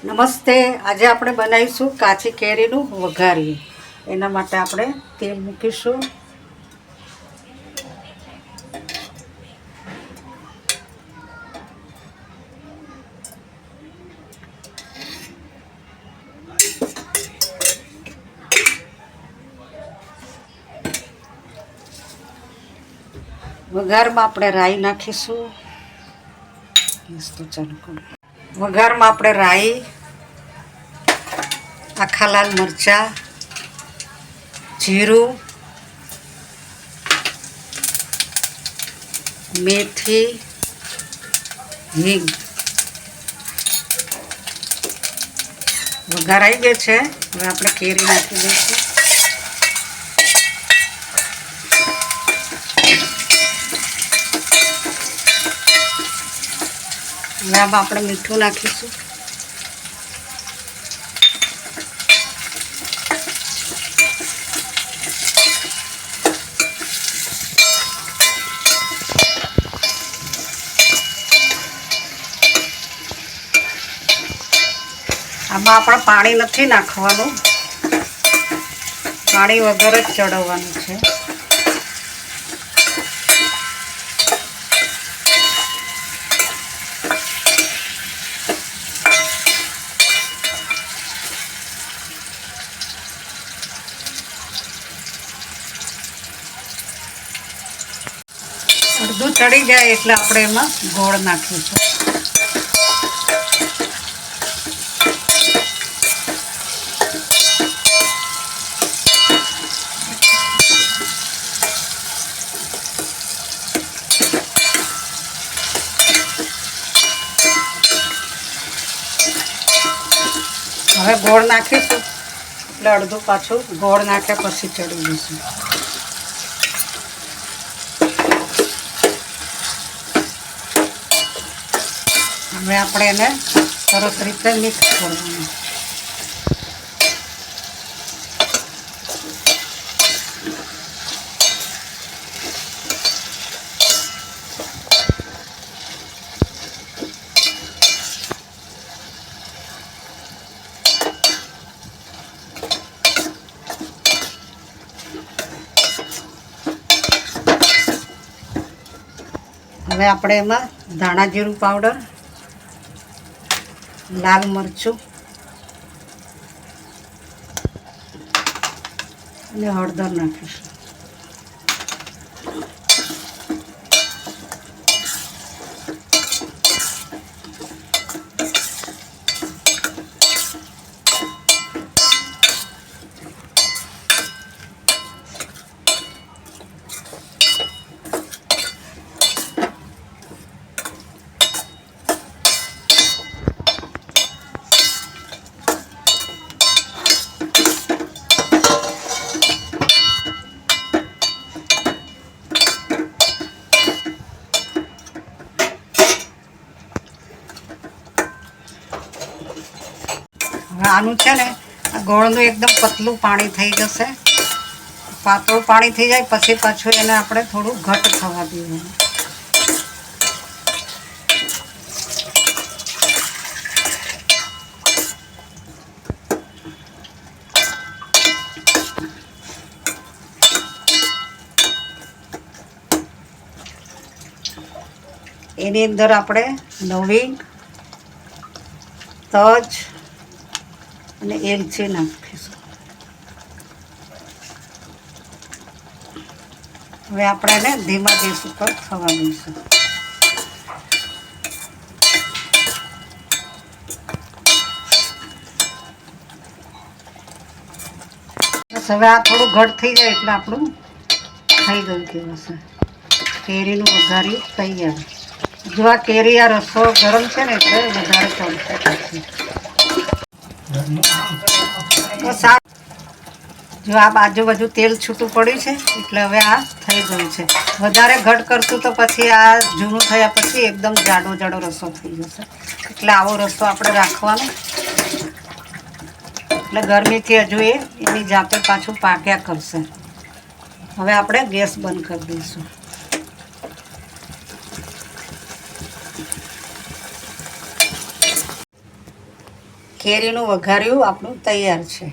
નમસ્તે. આજે આપણે બનાવીશું કાચી કેરીનું વઘારી. એના માટે આપણે તેલ મૂકીશું. વઘારમાં આપણે રાઈ નાખીશું. વઘારમાં આપણે રાઈ, આખા લાલ મરચાં, જીરું, મેથી, હિંગ. વઘાર આવી ગયો છે. હવે આપણે કેરી નાખી દઈશું. હવે આમાં આપણે મીઠું નાખીશું. આમાં આપણે પાણી નથી નાખવાનું, પાણી વગર જ ચડવવાનું છે. અડધું ચડી જાય એટલે આપણે એમાં ગોળ નાખીશું. હવે ગોળ નાખીશું એટલે અડધું પાછું ગોળ નાખ્યા પછી ચડી દઈશું. હવે આપણે એને સરસ રીતે મિક્સ કરવાનું. હવે આપણે એમાં ધાણા જીરું પાવડર, લાલ મરચું અને હળદર નાખીશું. આનું છે ને, આ ગોળનું એકદમ પતલું પાણી થઈ જશે. પાતળું પાણી થઈ જાય પછી પાછું એને આપણે થોડું ઘટ થવા દેવાનું. એની અંદર આપણે લવિંગ, તજ અને એલચી નાખીશું. હવે આપણે એને ધીમા ગેસ ઉપર થવા દઈશું. બસ હવે આ થોડું ઘટ થઈ જાય એટલે આપણું થઈ ગયું કહેવાશે. કેરીનું વઘારી તૈયાર. જો આ કેરી આ રસો ગરમ છે ને એટલે વધારે ચડશે. જો આ બાજુ તેલ છૂટું પડ્યું છે એટલે હવે આ થઈ ગયું છે. વધારે ઘટ કરશું તો પછી આ જૂનું થયા પછી એકદમ જાડો રસો થઈ જશે. એટલે આવો રસો આપણે રાખવાનો. એટલે ગરમીથી હજુ એની જાતે પાછું પાક્યા કરશે. હવે આપણે ગેસ બંધ કરી દઈશું. કેરીનું વઘાર્યું આપણું તૈયાર છે.